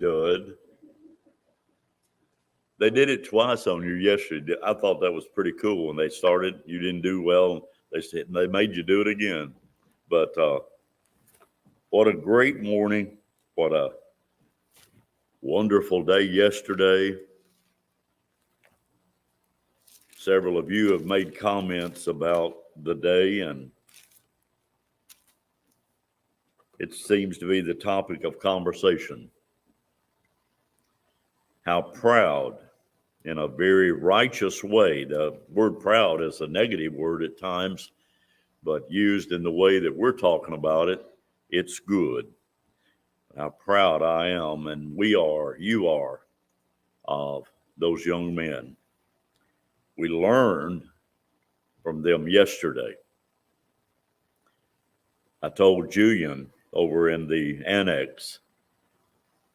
Good. They did it twice on you yesterday. I thought that was pretty cool. When they started, you didn't do well. They said they made you do it again. But what a great morning. What a wonderful day yesterday. Several of you have made comments about the day, and it seems to be the topic of conversation. How proud, in a very righteous way, the word proud is a negative word at times, but used in the way that we're talking about it, it's good. How proud I am, and we are, you are, of those young men. We learned from them yesterday. I told Julian over in the annex,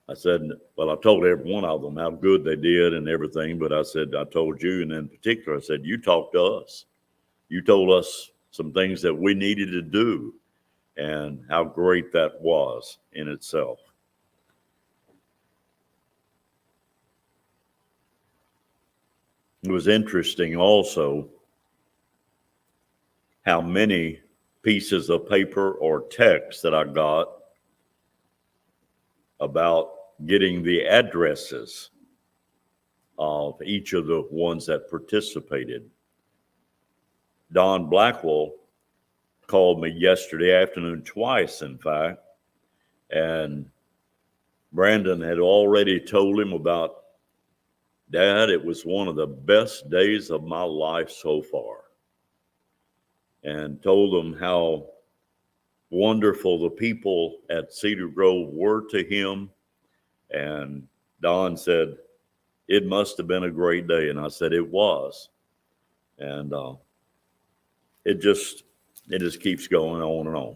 I said, well, I told every one of them how good they did and everything, but I told Julian in particular, I said, you talked to us. You told us some things that we needed to do and how great that was in itself. It was interesting also how many pieces of paper or text that I got about getting the addresses of each of the ones that participated. Don Blackwell called me yesterday afternoon, twice in fact, and Brandon had already told him about, Dad, it was one of the best days of my life so far, and told him how wonderful the people at Cedar Grove were to him. And Don said, it must have been a great day. And I said, it was. And it just keeps going on and on.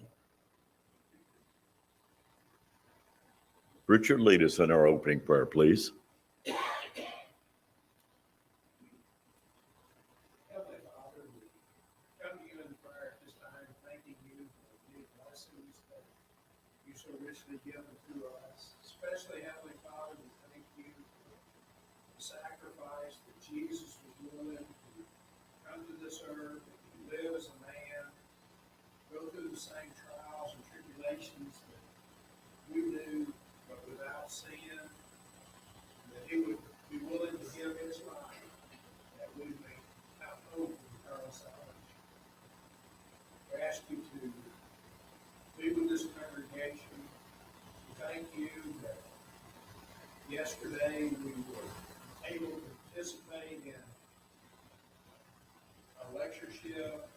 Richard, lead us in our opening prayer, please. Given to us, especially Heavenly Father, we thank you for the sacrifice that Jesus was willing to come to this earth, and live as a man, go through the same trials and tribulations that we do, but without sin, that he would be willing to give his life that we may have hope in eternal salvation. We ask you to be with this congregation. Thank you that yesterday we were able to participate in a lectureship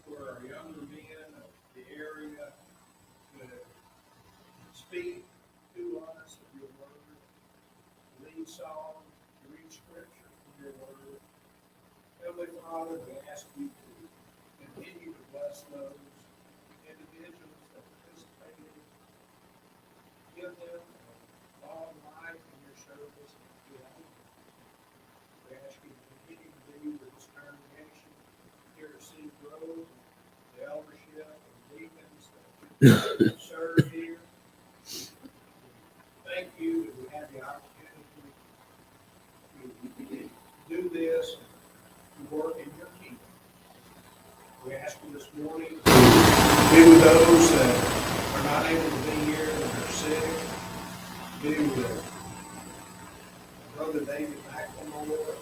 where our younger men of the area could speak to us of your word, lead song, read scripture from your word. Heavenly Father, we ask you to continue to bless those individuals that participated. Give them a long life in your service. We ask you to continue to be with this congregation here at Cedar Grove, the eldership and deacons that serve here. Thank you that we have the opportunity to do this and work in your kingdom. We ask you this morning to be with those that are not able to be here, that are sick. Be with Brother David McLemore.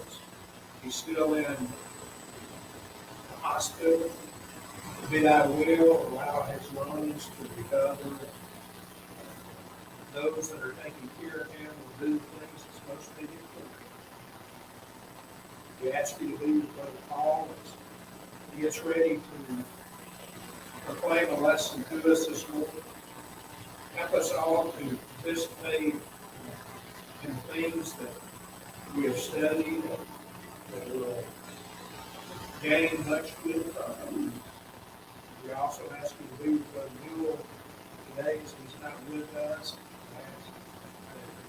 He's still in the hospital. Be thy will, allow his lungs to recover. Those that are taking care of him will do the things that's supposed to be done. We ask you to be with Brother Paul as he gets ready to proclaim a lesson to us this morning. Help us all to participate in things that we have studied that will gain much good from. We also ask you to be with Brother Newell today as he's not with us.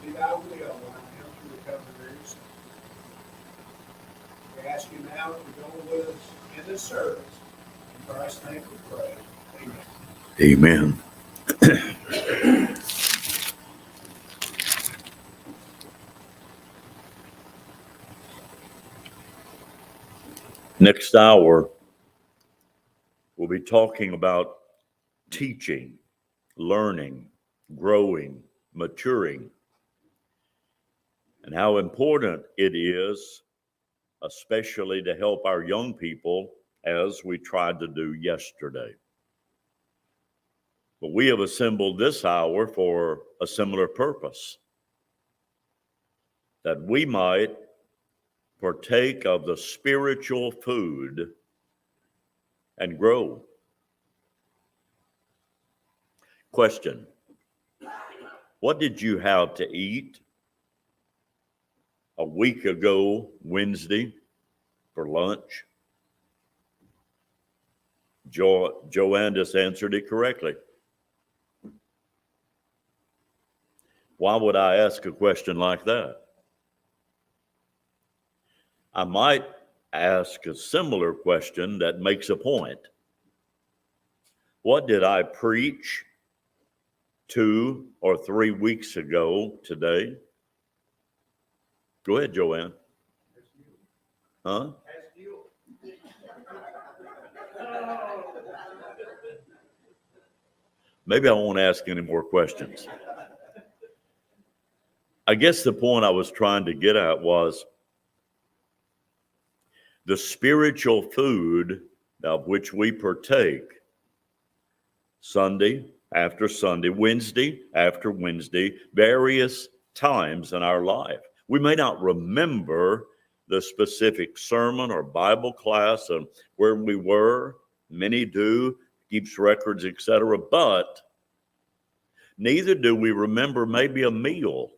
Be thy will, allow him to recover very soon. We ask you now to go with us in this service. In Christ's name we pray. Amen. Amen. Next hour, we'll be talking about teaching, learning, growing, maturing, and how important it is, especially to help our young people as we tried to do yesterday. But we have assembled this hour for a similar purpose, that we might partake of the spiritual food and grow. Question: what did you have to eat a week ago Wednesday for lunch? Joanne just answered it correctly. Why would I ask a question like that? I might ask a similar question that makes a point. What did I preach 2 or 3 weeks ago today? Go ahead, Joanne. Huh? Maybe I won't ask any more questions. I guess the point I was trying to get at was the spiritual food of which we partake Sunday after Sunday, Wednesday after Wednesday, various times in our life. We may not remember the specific sermon or Bible class and where we were. Many do, keeps records, etc. But neither do we remember maybe a meal.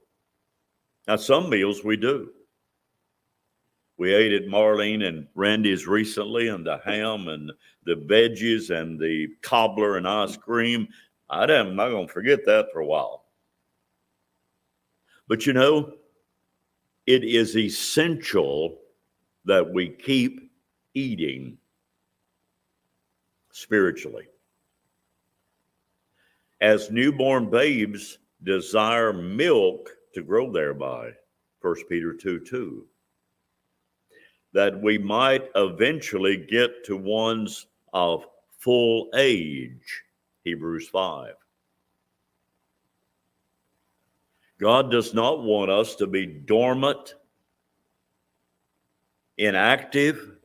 Now, some meals we do. We ate at Marlene and Randy's recently, and the ham and the veggies and the cobbler and ice cream. I'm not going to forget that for a while. But you know, it is essential that we keep eating spiritually. As newborn babes desire milk to grow thereby, 1 Peter 2:2, that we might eventually get to ones of full age, Hebrews 5. God does not want us to be dormant, inactive,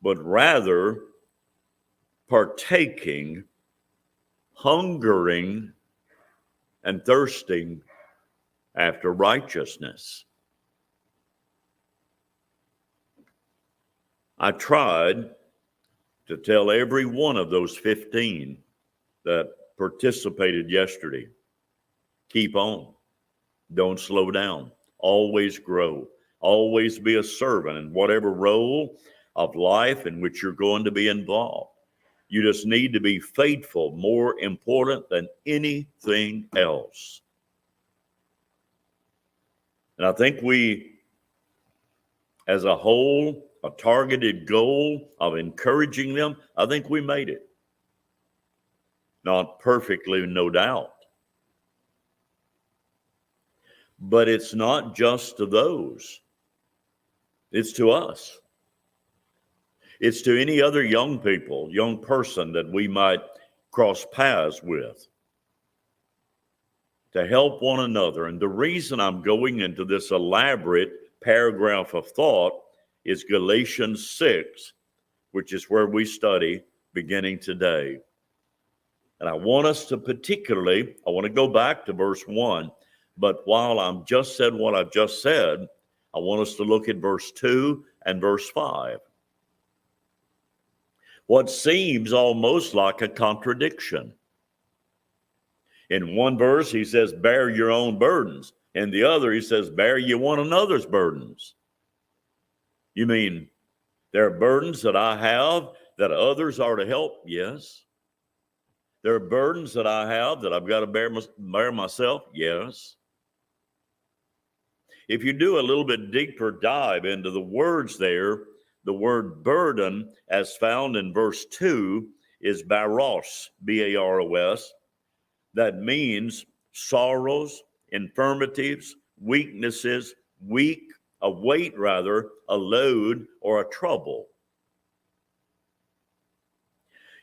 but rather partaking, hungering, and thirsting after righteousness. I tried to tell every one of those 15 that participated yesterday, keep on, don't slow down, always grow, always be a servant in whatever role of life in which you're going to be involved. You just need to be faithful, more important than anything else. And I think we, as a whole, a targeted goal of encouraging them, I think we made it. Not perfectly, no doubt. But it's not just to those. It's to us. It's to any other young people, young person that we might cross paths with, to help one another. And the reason I'm going into this elaborate paragraph of thought is Galatians 6, which is where we study beginning today. And I want us to I want to go back to verse 1, but while I'm just said what I've just said, I want us to look at verse 2 and verse 5. What seems almost like a contradiction. In one verse, he says, bear your own burdens. In the other, he says, bear you one another's burdens. You mean there are burdens that I have that others are to help? Yes. There are burdens that I have that I've got to bear myself? Yes. If you do a little bit deeper dive into the words there, the word burden, as found in verse 2, is baros, B-A-R-O-S. That means sorrows, infirmities, weaknesses, weak a weight rather, a load, or a trouble.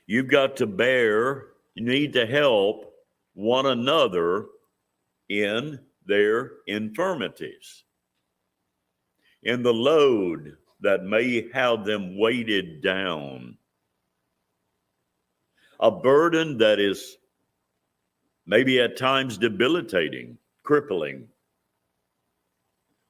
You've got to bear, you need to help one another in their infirmities, in the load that may have them weighted down. A burden that is maybe at times debilitating, crippling.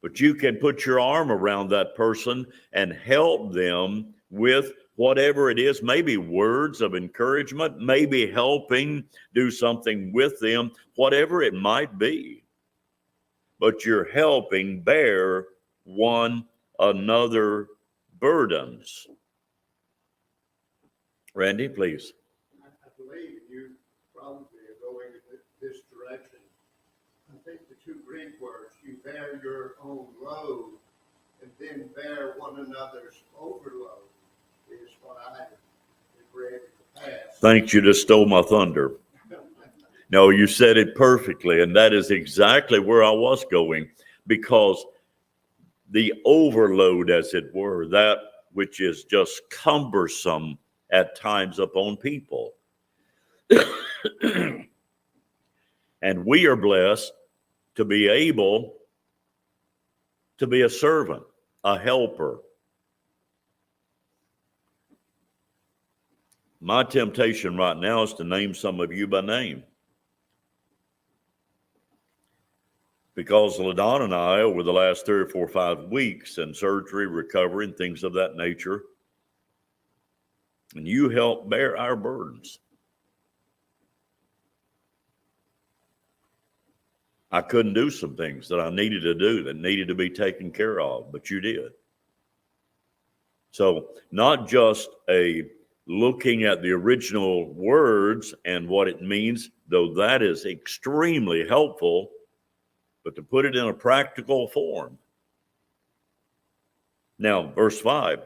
But you can put your arm around that person and help them with whatever it is, maybe words of encouragement, maybe helping do something with them, whatever it might be. But you're helping bear one another burdens. Randy, please. I believe you probably are going in this direction. I think the two Greek words, you bear your own load and then bear one another's overload, is what I have read in the past. Thanks, you just stole my thunder. No, you said it perfectly, and that is exactly where I was going, because the overload, as it were, that which is just cumbersome at times upon people. And we are blessed to be able to be a servant, a helper. My temptation right now is to name some of you by name. Because LaDonna and I, over the last 3 or 4 or 5 weeks, and surgery, recovery, and things of that nature, and you help bear our burdens. I couldn't do some things that I needed to do that needed to be taken care of, but you did. So not just a looking at the original words and what it means, though that is extremely helpful, but to put it in a practical form. Now, verse 5,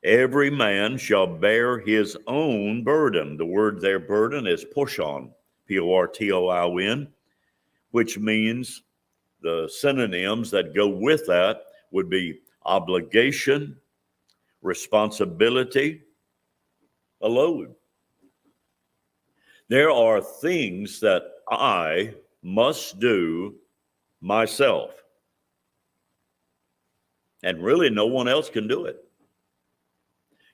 every man shall bear his own burden. The word there, burden, is portion, P-O-R-T-O-I-N, which means the synonyms that go with that would be obligation, responsibility, a load. There are things that I must do myself. And really no one else can do it.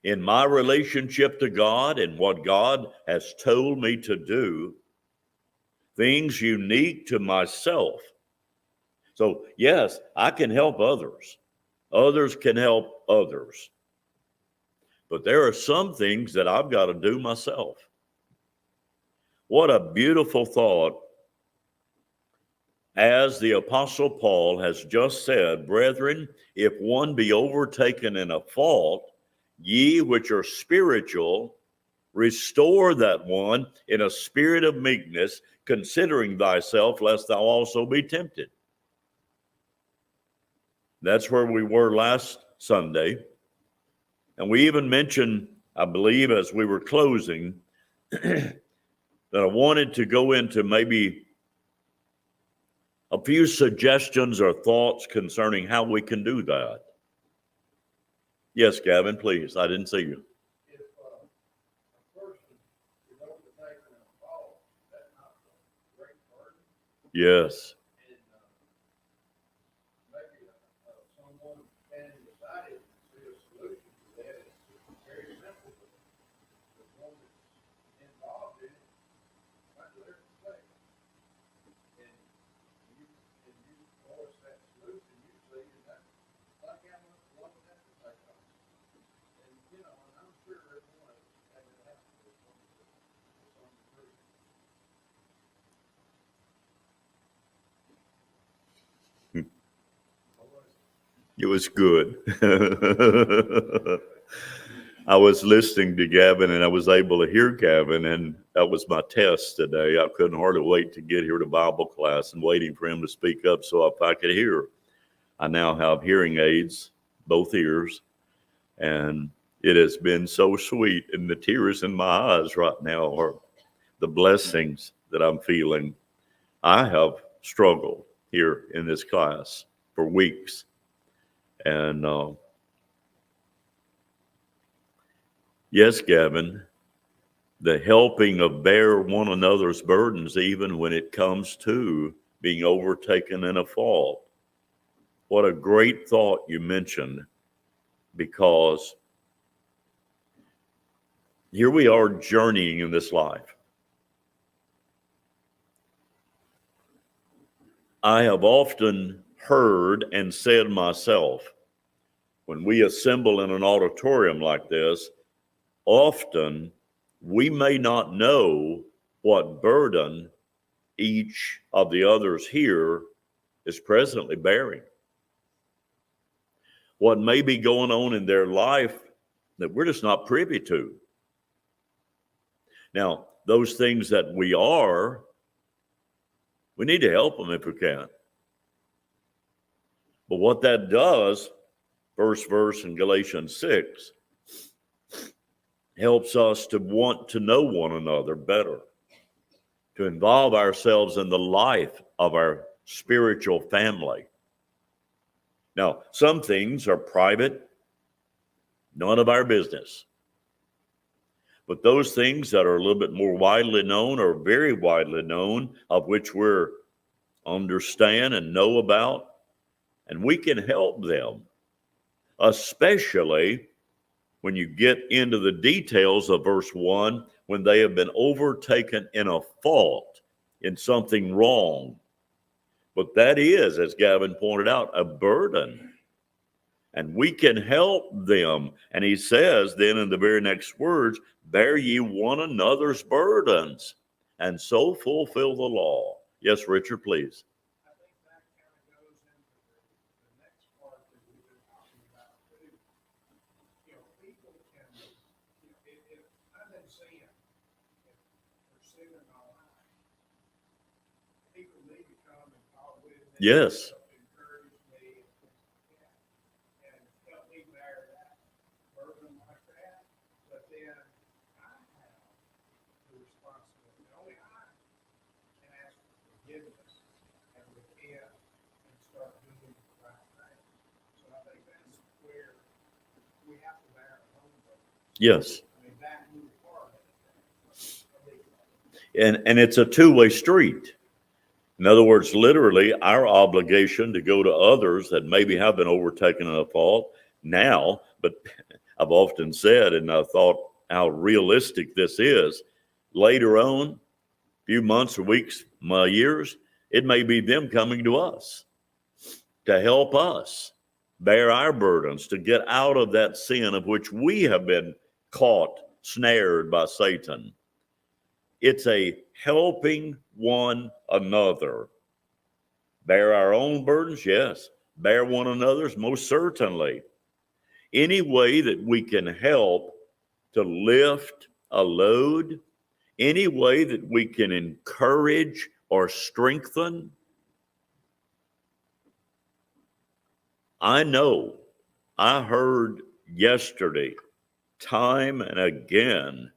In my relationship to God and what God has told me to do, things unique to myself. So yes, I can help others. Others can help others. But there are some things that I've got to do myself. What a beautiful thought. As the Apostle Paul has just said, brethren, if one be overtaken in a fault, ye which are spiritual, restore that one in a spirit of meekness, considering thyself, lest thou also be tempted. That's where we were last Sunday. And we even mentioned, I believe, as we were closing, that I wanted to go into maybe a few suggestions or thoughts concerning how we can do that. Yes, Gavin, please. I didn't see you. If a person is overtaken in a fault, that's not a great burden. Yes. And maybe someone standing beside it can see a solution to that. It's very simple, but the one that's involved in it might do their mistake. And you voice that solution, you see, and that's like how much love that would take on. And, you know, and I'm sure every one of us had it happen to some degree. It was good. I was listening to Gavin and I was able to hear Gavin, and that was my test today. I couldn't hardly wait to get here to Bible class and waiting for him to speak up so if I could hear. I now have hearing aids, both ears, and it has been so sweet, and the tears in my eyes right now are the blessings that I'm feeling. I have struggled here in this class for weeks, And yes, Gavin, the helping of bear one another's burdens, even when it comes to being overtaken in a fault. What a great thought you mentioned, because here we are journeying in this life. I have often heard and said myself, when we assemble in an auditorium like this, often we may not know what burden each of the others here is presently bearing. What may be going on in their life that we're just not privy to. Now, those things that we need to help them if we can. But what that does, first verse in Galatians 6, helps us to want to know one another better, to involve ourselves in the life of our spiritual family. Now, some things are private, none of our business. But those things that are a little bit more widely known or very widely known, of which we're understand and know about, and we can help them, especially when you get into the details of verse 1, when they have been overtaken in a fault, in something wrong. But that is, as Gavin pointed out, a burden. And we can help them. And he says then in the very next words, bear ye one another's burdens, and so fulfill the law. Yes, Richard, please. I think that kind of goes into the next part that we've been talking about too. You know, people can, you know, if I've been seeing, if we're sitting online, people need to come and talk with me. Yes. Encourage me and things like that. And help me bear that burden like that. But then I have the responsibility. Only I can ask for forgiveness and repent and start doing the right thing. So I think that's where we have to bear our own burden. Yes. I mean, that new part of it. And it's a two-way street. In other words, literally, our obligation to go to others that maybe have been overtaken in a fault now, but I've often said, and I thought how realistic this is, later on, a few months or weeks, years, it may be them coming to us to help us bear our burdens, to get out of that sin of which we have been caught, snared by Satan. It's a helping one another. Bear our own burdens, yes. Bear one another's, most certainly. Any way that we can help to lift a load, any way that we can encourage or strengthen. I know, I heard yesterday, time and again,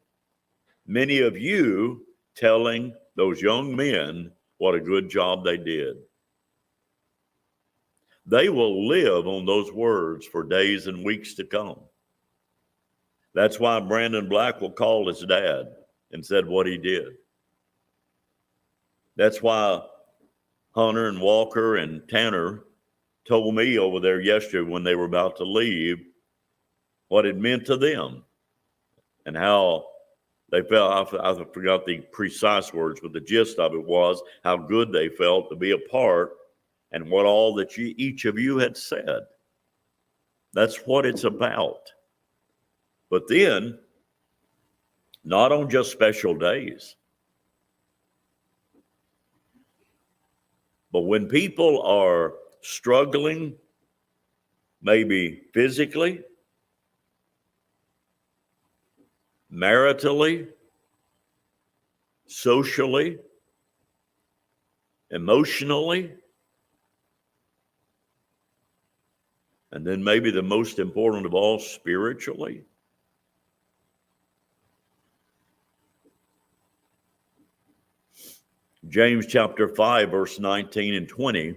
many of you telling those young men what a good job they did. They will live on those words for days and weeks to come. That's why Brandon Blackwell called his dad and said what he did. That's why Hunter and Walker and Tanner told me over there yesterday when they were about to leave what it meant to them and how they felt. I forgot the precise words, but the gist of it was how good they felt to be a part and what all that each of you had said. That's what it's about. But then, not on just special days, but when people are struggling, maybe physically, maritally, socially, emotionally, and then maybe the most important of all, spiritually. James chapter 5, verse 19 and 20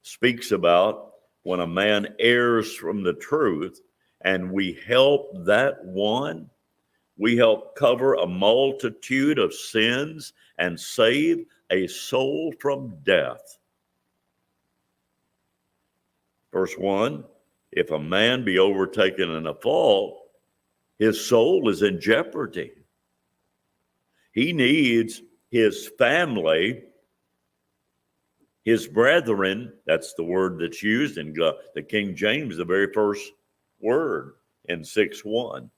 speaks about when a man errs from the truth and we help that one, we help cover a multitude of sins and save a soul from death. Verse 1, if a man be overtaken in a fault, his soul is in jeopardy. He needs his family, his brethren, that's the word that's used in the King James, the very first word in 6:1.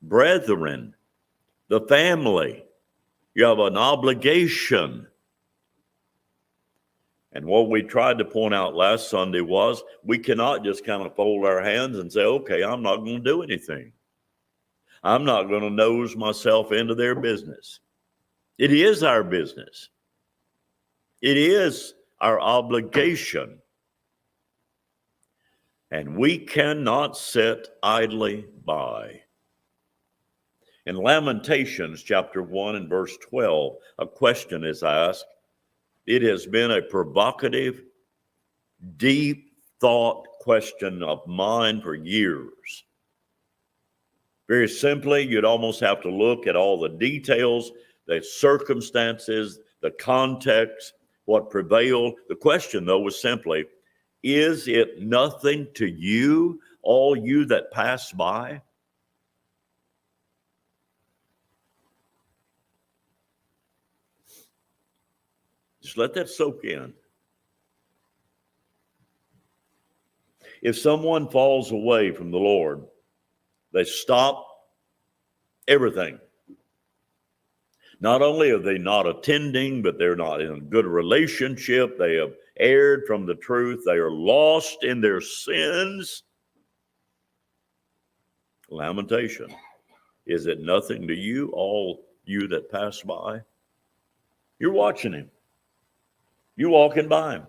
Brethren, the family, you have an obligation. And what we tried to point out last Sunday was we cannot just kind of fold our hands and say, okay, I'm not going to do anything. I'm not going to nose myself into their business. It is our business. It is our obligation. And we cannot sit idly by. In Lamentations chapter 1 and verse 12, a question is asked. It has been a provocative, deep thought question of mine for years. Very simply, you'd almost have to look at all the details, the circumstances, the context, what prevailed. The question, though, was simply, is it nothing to you, all you that pass by? Just let that soak in. If someone falls away from the Lord, they stop everything. Not only are they not attending, but they're not in a good relationship. They have erred from the truth. They are lost in their sins. Lamentation. Is it nothing to you, all you that pass by? You're watching him. You're walking by him.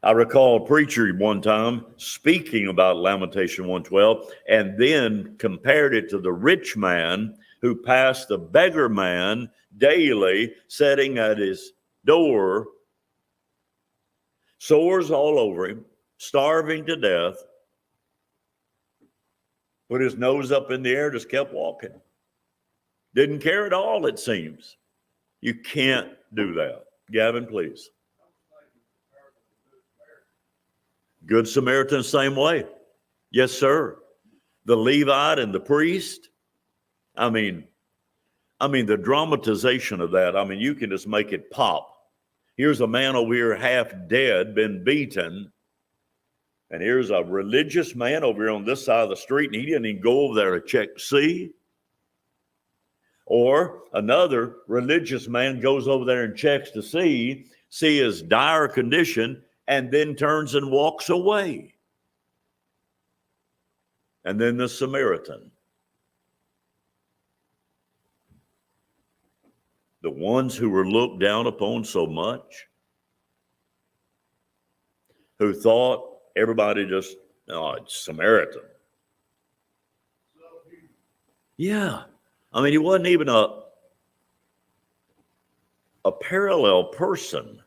I recall a preacher one time speaking about Lamentation 1:12 and then compared it to the rich man who passed the beggar man daily sitting at his door, sores all over him, starving to death, put his nose up in the air, just kept walking. Didn't care at all, it seems. You can't do that. Gavin, please. Good Samaritan, same way. Yes, sir. The Levite and the priest. I mean, the dramatization of that, you can just make it pop. Here's a man over here half dead, been beaten. And here's a religious man over here on this side of the street, and he didn't even go over there to check to see. Or another religious man goes over there and checks to see his dire condition, and then turns and walks away. And then the Samaritan. The ones who were looked down upon so much, who thought everybody just, it's Samaritan. Yeah. He wasn't even a parallel person.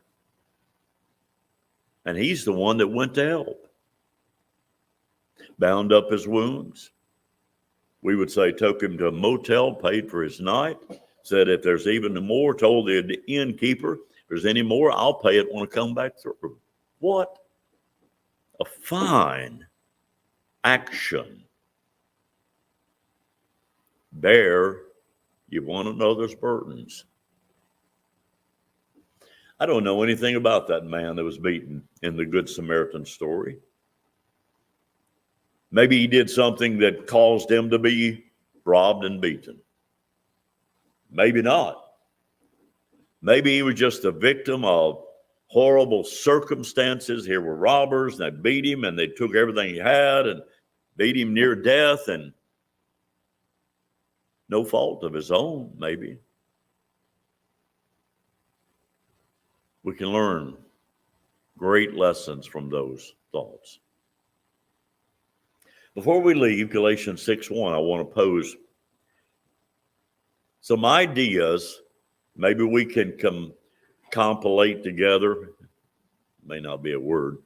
And he's the one that went to help. Bound up his wounds. We would say took him to a motel, paid for his night, said if there's even more, told the innkeeper, if there's any more, I'll pay it when I come back through. What a fine action. Bear you one another's burdens. I don't know anything about that man that was beaten in the Good Samaritan story. Maybe he did something that caused him to be robbed and beaten. Maybe not. Maybe he was just a victim of horrible circumstances. Here were robbers, and they beat him, and they took everything he had and beat him near death, and no fault of his own, maybe. We can learn great lessons from those thoughts. Before we leave Galatians 6:1, I want to pose some ideas. Maybe we can compilate together may not be a word.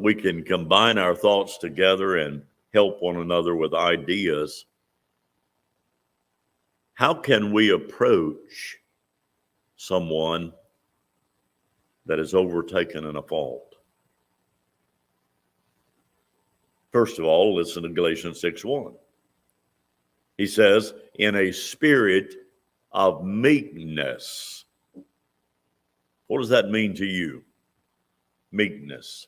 We can combine our thoughts together and help one another with ideas. How can we approach someone that is overtaken in a fault? First of all, listen to Galatians 6:1. He says, in a spirit of meekness. What does that mean to you? Meekness.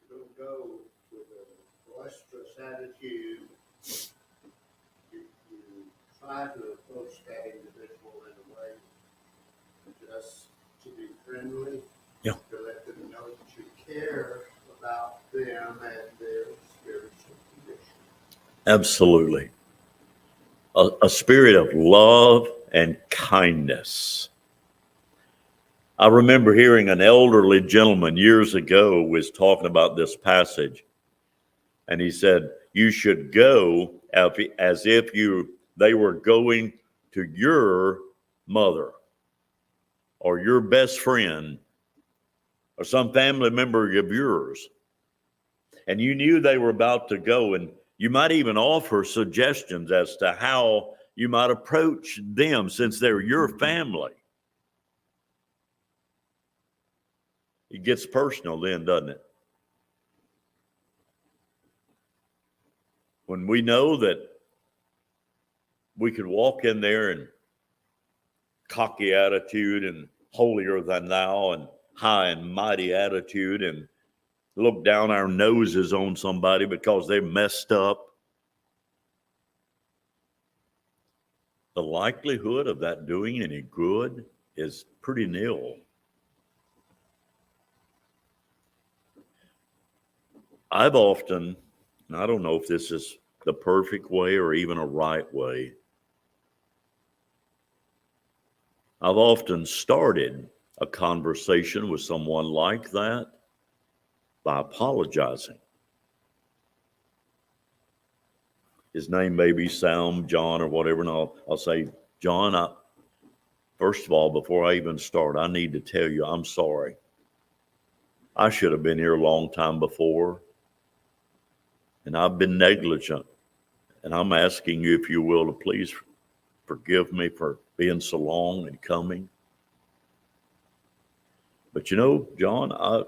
You don't go with a boisterous attitude. You try to approach that individual in a way just to be friendly. Yeah. To let them know that you care about them and their spiritual condition. Absolutely. A spirit of love and kindness. I remember hearing an elderly gentleman years ago was talking about this passage, and he said, you should go as if they were going to your mother or your best friend or some family member of yours. And you knew they were about to go, and you might even offer suggestions as to how you might approach them since they're your family. It gets personal then, doesn't it? When we know that we could walk in there and cocky attitude and holier than thou and high and mighty attitude and look down our noses on somebody because they messed up, the likelihood of that doing any good is pretty nil. I've often, and I don't know if this is the perfect way or even a right way, I've often started a conversation with someone like that by apologizing. His name may be Sam, John, or whatever, and I'll say, John, first of all, before I even start, I need to tell you I'm sorry. I should have been here a long time before, and I've been negligent, and I'm asking you, if you will, to please forgive me for being so long and coming. But you know, John, I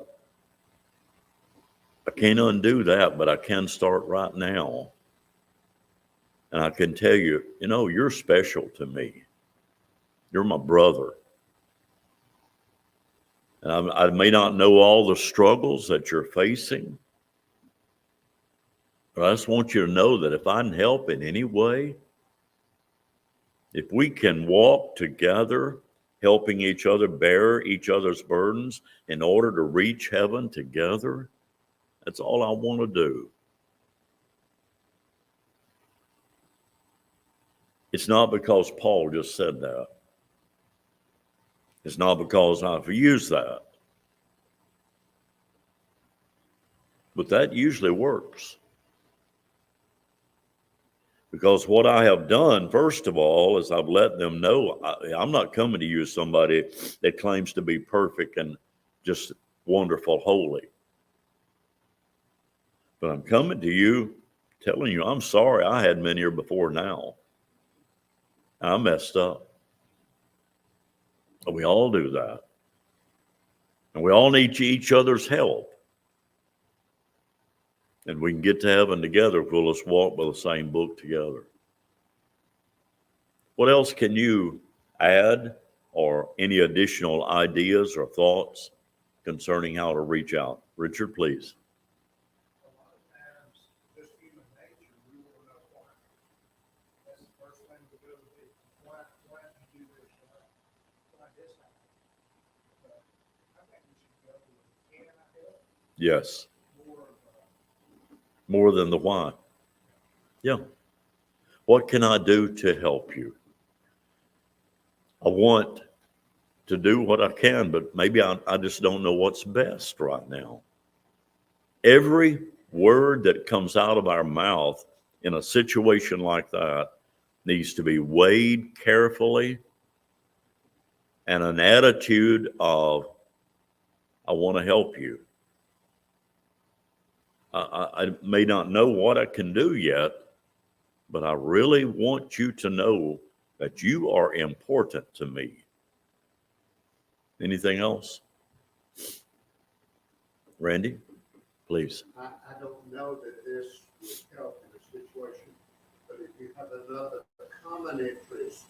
can't undo that, but I can start right now. And I can tell you, you're special to me. You're my brother. And I may not know all the struggles that you're facing, but I just want you to know that if I can help in any way, if we can walk together, helping each other bear each other's burdens in order to reach heaven together, that's all I want to do. It's not because Paul just said that. It's not because I've used that. But that usually works. Because what I have done, first of all, is I've let them know I'm not coming to you as somebody that claims to be perfect and just wonderful, holy. But I'm coming to you telling you I'm sorry I had been here before now. I messed up. We all do that. And we all need each other's help. And we can get to heaven together if we'll just walk by the same book together. What else can you add, or any additional ideas or thoughts concerning how to reach out? Richard, please. A lot of times, just human nature, we want to know why. That's the first thing we go to. Why did you do this? Why this happened? But I think we should go with, can I help? Yes. More More of than the why. Yeah. What can I do to help you? I want to do what I can, but maybe I just don't know what's best right now. Every word that comes out of our mouth in a situation like that needs to be weighed carefully, and an attitude of I want to help you. I may not know what I can do yet, but I really want you to know that you are important to me. Anything else? Randy, please. I don't know that this would help in a situation, but if you have another common interest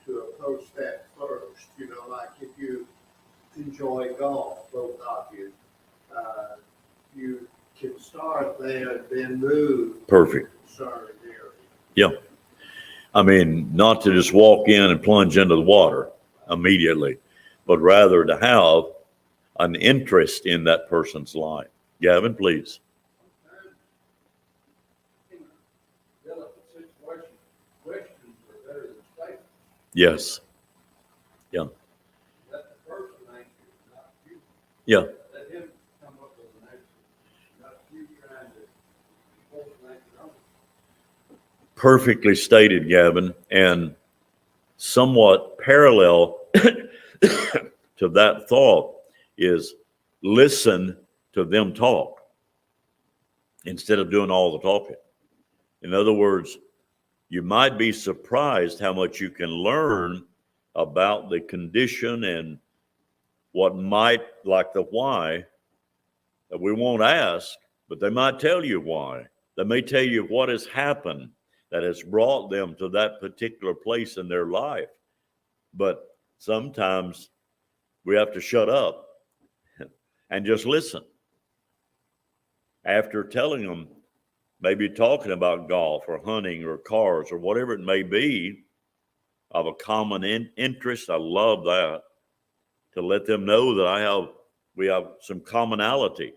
to approach that first, like if you enjoy golf, both of you, you can start there and then move. Perfect. Certain area. Yeah. I mean, not to just walk in and plunge into the water immediately, but rather to have an interest in that person's life. Gavin, please. In a delicate situation, questions are better than statements. Yes. Yeah. Let the person answer, not you. Yeah. Let him come up with an answer, not you trying to force an answer on him. Perfectly stated, Gavin, and somewhat parallel to that thought is listen to them talk instead of doing all the talking. In other words, you might be surprised how much you can learn about the condition and what might, like the why, that we won't ask, but they might tell you why. They may tell you what has happened that has brought them to that particular place in their life. But sometimes we have to shut up and just listen. After telling them, maybe talking about golf or hunting or cars or whatever it may be of a common interest, I love that, to let them know that we have some commonality.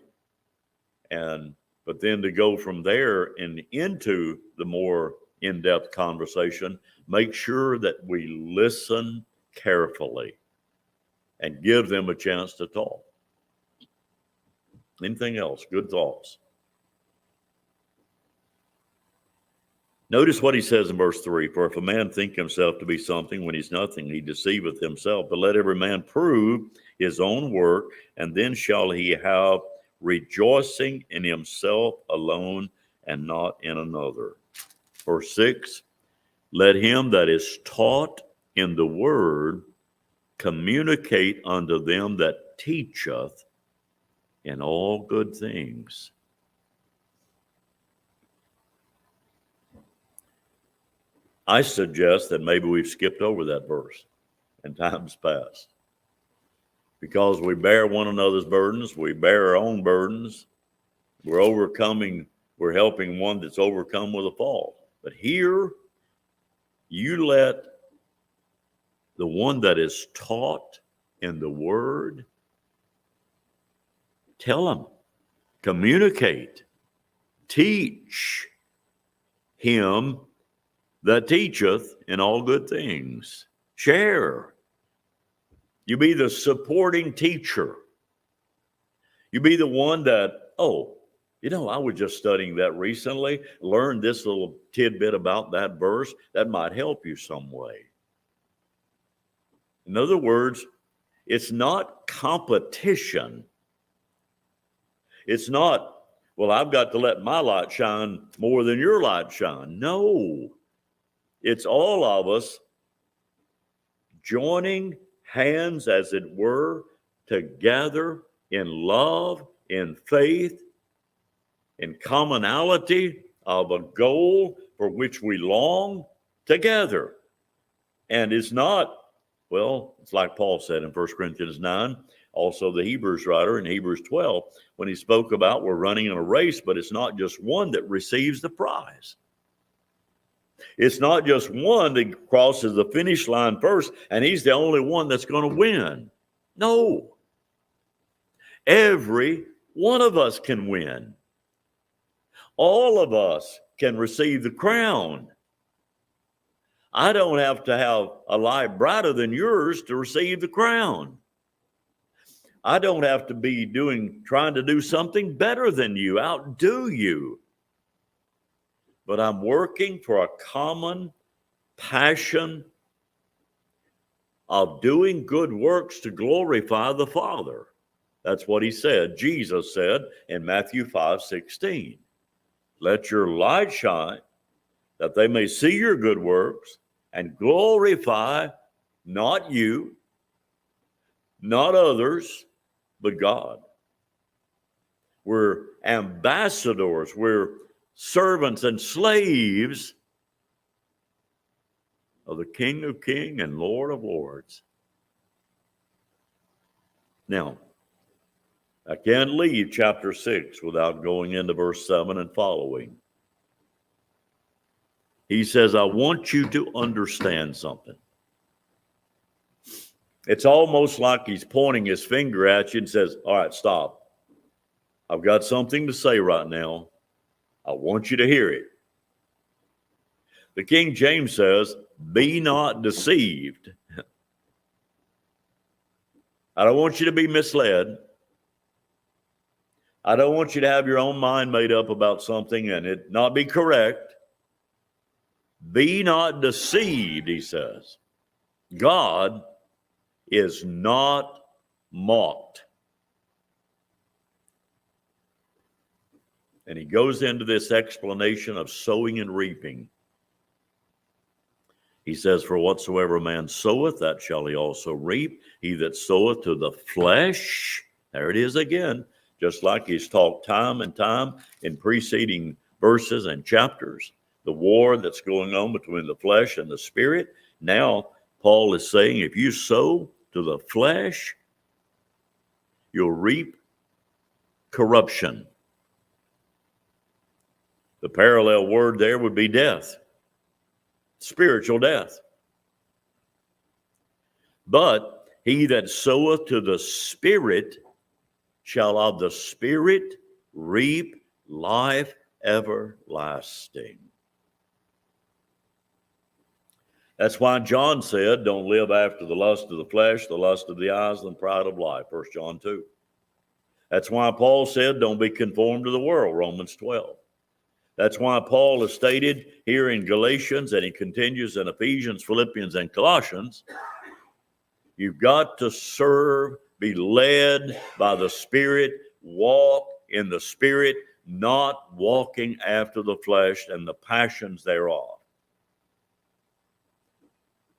But then to go from there and into the more in-depth conversation, make sure that we listen carefully and give them a chance to talk. Anything else? Good thoughts. Notice what he says in verse 3. For if a man think himself to be something when he's nothing, he deceiveth himself. But let every man prove his own work, and then shall he have rejoicing in himself alone and not in another. Verse 6. Let him that is taught in the word communicate unto them that teacheth in all good things. I suggest that maybe we've skipped over that verse in times past. Because we bear one another's burdens, we bear our own burdens, we're helping one that's overcome with a fault. But here, you let the one that is taught in the word tell him, communicate, teach him that teacheth in all good things. Share. You be the supporting teacher. You be the one that, I was just studying that recently, learned this little tidbit about that verse. That might help you some way. In other words, it's not competition. It's not, I've got to let my light shine more than your light shine. No. It's all of us joining hands, as it were, together in love, in faith, in commonality of a goal for which we long together. And it's not, it's like Paul said in 1 Corinthians 9, also the Hebrews writer in Hebrews 12, when he spoke about we're running in a race, but it's not just one that receives the prize. It's not just one that crosses the finish line first, and he's the only one that's going to win. No. Every one of us can win. All of us can receive the crown. I don't have to have a light brighter than yours to receive the crown. I don't have to be trying to do something better than you, outdo you. But I'm working for a common passion of doing good works to glorify the Father. That's what he said. Jesus said in Matthew 5:16, let your light shine that they may see your good works and glorify not you, not others, but God. We're ambassadors. We're servants and slaves of the King of Kings and Lord of Lords. Now, I can't leave chapter 6 without going into verse 7 and following. He says, I want you to understand something. It's almost like he's pointing his finger at you and says, all right, stop. I've got something to say right now. I want you to hear it. The King James says, be not deceived. I don't want you to be misled. I don't want you to have your own mind made up about something and it not be correct. Be not deceived, he says. God is not mocked. And he goes into this explanation of sowing and reaping. He says, for whatsoever a man soweth, that shall he also reap. He that soweth to the flesh, there it is again, just like he's talked time and time in preceding verses and chapters, the war that's going on between the flesh and the spirit. Now, Paul is saying, if you sow to the flesh, you'll reap corruption. The parallel word there would be death, spiritual death. But he that soweth to the Spirit shall of the Spirit reap life everlasting. That's why John said, don't live after the lust of the flesh, the lust of the eyes, and the pride of life, 1 John 2. That's why Paul said, don't be conformed to the world, Romans 12. That's why Paul has stated here in Galatians, and he continues in Ephesians, Philippians, and Colossians, you've got to serve, be led by the Spirit, walk in the Spirit, not walking after the flesh and the passions thereof.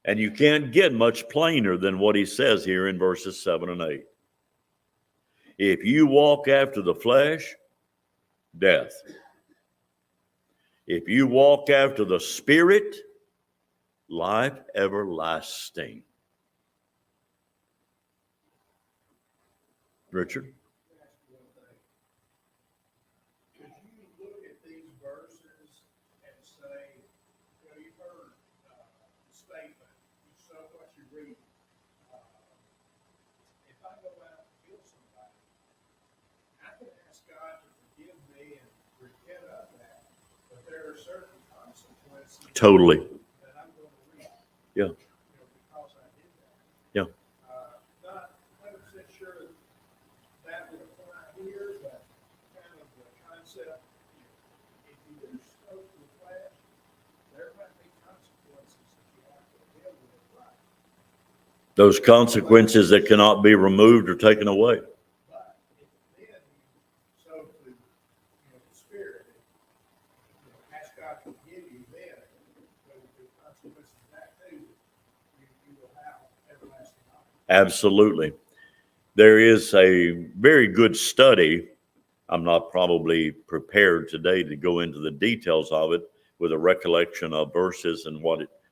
And you can't get much plainer than what he says here in verses 7 and 8. If you walk after the flesh, death. If you walk after the Spirit, life everlasting. Richard? Could you look at these verses and say, well, you've heard the statement, you sow what you reap. If I go out and kill somebody, I can ask God to forgive me and repent of that, but there are certain consequences Totally. that I'm going to reap. Yeah. Because I did that. Yeah. Not 100% sure that would apply here, but kind of the concept, if you do sow to the flesh, there might be consequences that you have to deal with, right? Those consequences that cannot be removed or taken away. But if then you sow to the Spirit, ask God to forgive you, then there will be consequences of that too. You will have everlasting life. Absolutely. There is a very good study. I'm not probably prepared today to go into the details of it with a recollection of verses and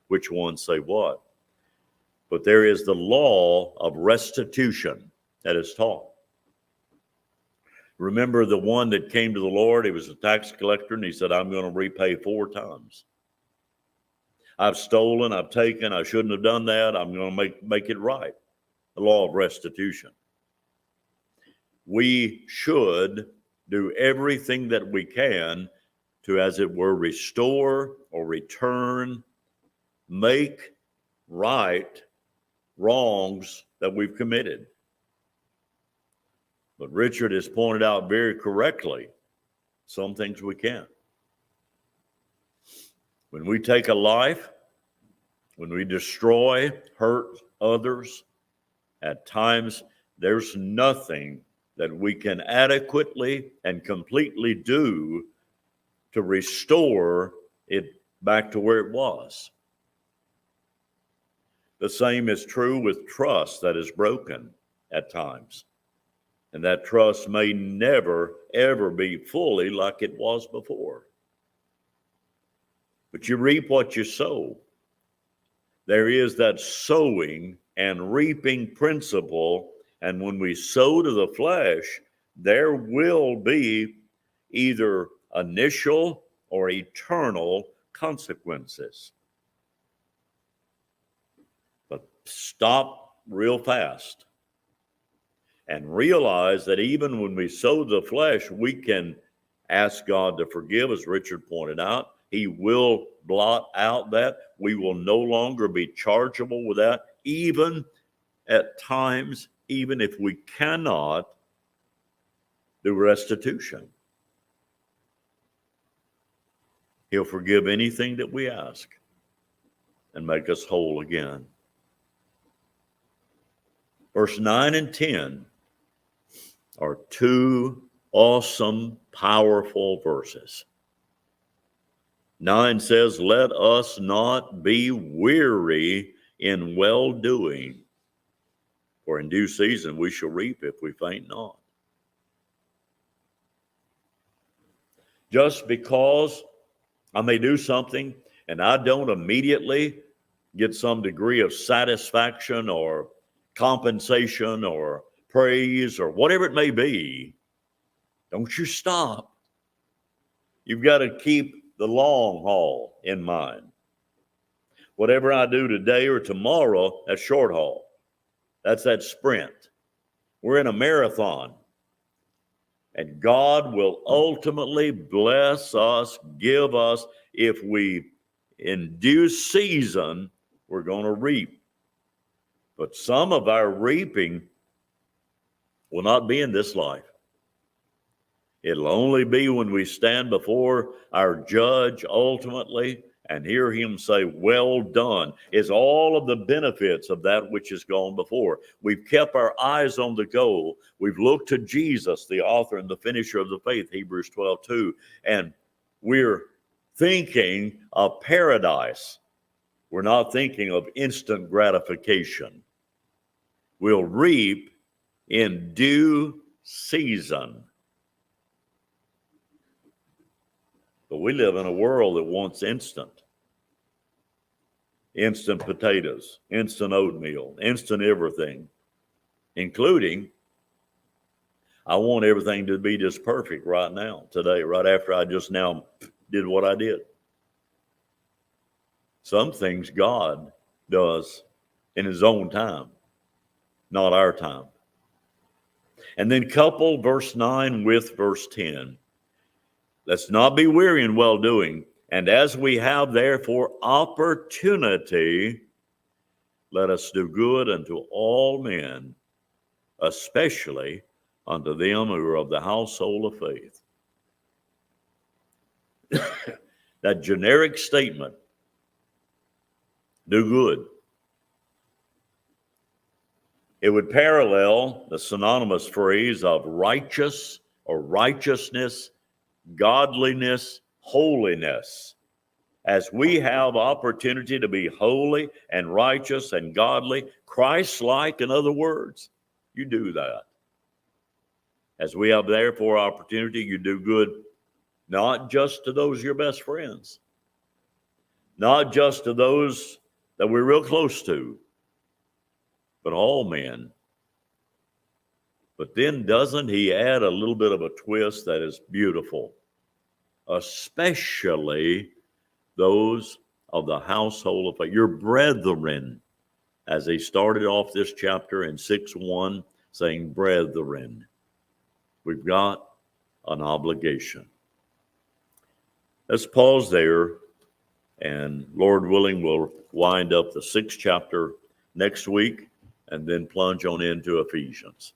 which ones say what. But there is the law of restitution that is taught. Remember the one that came to the Lord, he was a tax collector, and he said, I'm going to repay 4 times. I've stolen, I've taken, I shouldn't have done that. I'm going to make it right. The law of restitution. We should do everything that we can to, as it were, restore or return, make right wrongs that we've committed. But Richard has pointed out very correctly, some things we can't. When we take a life, when we destroy, hurt others, at times there's nothing that we can adequately and completely do to restore it back to where it was. The same is true with trust that is broken at times. And that trust may never, ever be fully like it was before. But you reap what you sow. There is that sowing and reaping principle. And when we sow to the flesh, there will be either initial or eternal consequences. But stop real fast and realize that even when we sow the flesh, we can ask God to forgive, as Richard pointed out. He will blot out that. We will no longer be chargeable with that, even at times, even if we cannot do restitution. He'll forgive anything that we ask and make us whole again. Verse 9 and 10 are two awesome, powerful verses. 9 says, "Let us not be weary in well-doing, for in due season we shall reap if we faint not." Just because I may do something and I don't immediately get some degree of satisfaction or compensation or praise or whatever it may be, don't you stop. You've got to keep the long haul in mind. Whatever I do today or tomorrow, that's short haul. That's that sprint. We're in a marathon. And God will ultimately bless us, give us, if we, in due season, we're going to reap. But some of our reaping will not be in this life. It'll only be when we stand before our judge ultimately and hear him say, "Well done," is all of the benefits of that which has gone before. We've kept our eyes on the goal. We've looked to Jesus, the author and the finisher of the faith, Hebrews 12:2, and we're thinking of paradise. We're not thinking of instant gratification. We'll reap in due season. But we live in a world that wants instant potatoes, instant oatmeal, instant everything, including, I want everything to be just perfect right now, today, right after I just now did what I did. Some things God does in his own time, not our time. And then couple verse 9 with verse 10. Let's not be weary in well-doing. And as we have therefore opportunity, let us do good unto all men, especially unto them who are of the household of faith. That generic statement, do good. It would parallel the synonymous phrase of righteous or righteousness, godliness, holiness. As we have opportunity to be holy and righteous and godly, Christ-like, in other words, you do that. As we have therefore opportunity, you do good, not just to those your best friends, not just to those that we're real close to, but all men. But then doesn't he add a little bit of a twist that is beautiful? Especially those of the household of faith, your brethren, as he started off this chapter in 6:1, saying brethren. We've got an obligation. Let's pause there, and Lord willing, we'll wind up the 6th chapter next week and then plunge on into Ephesians.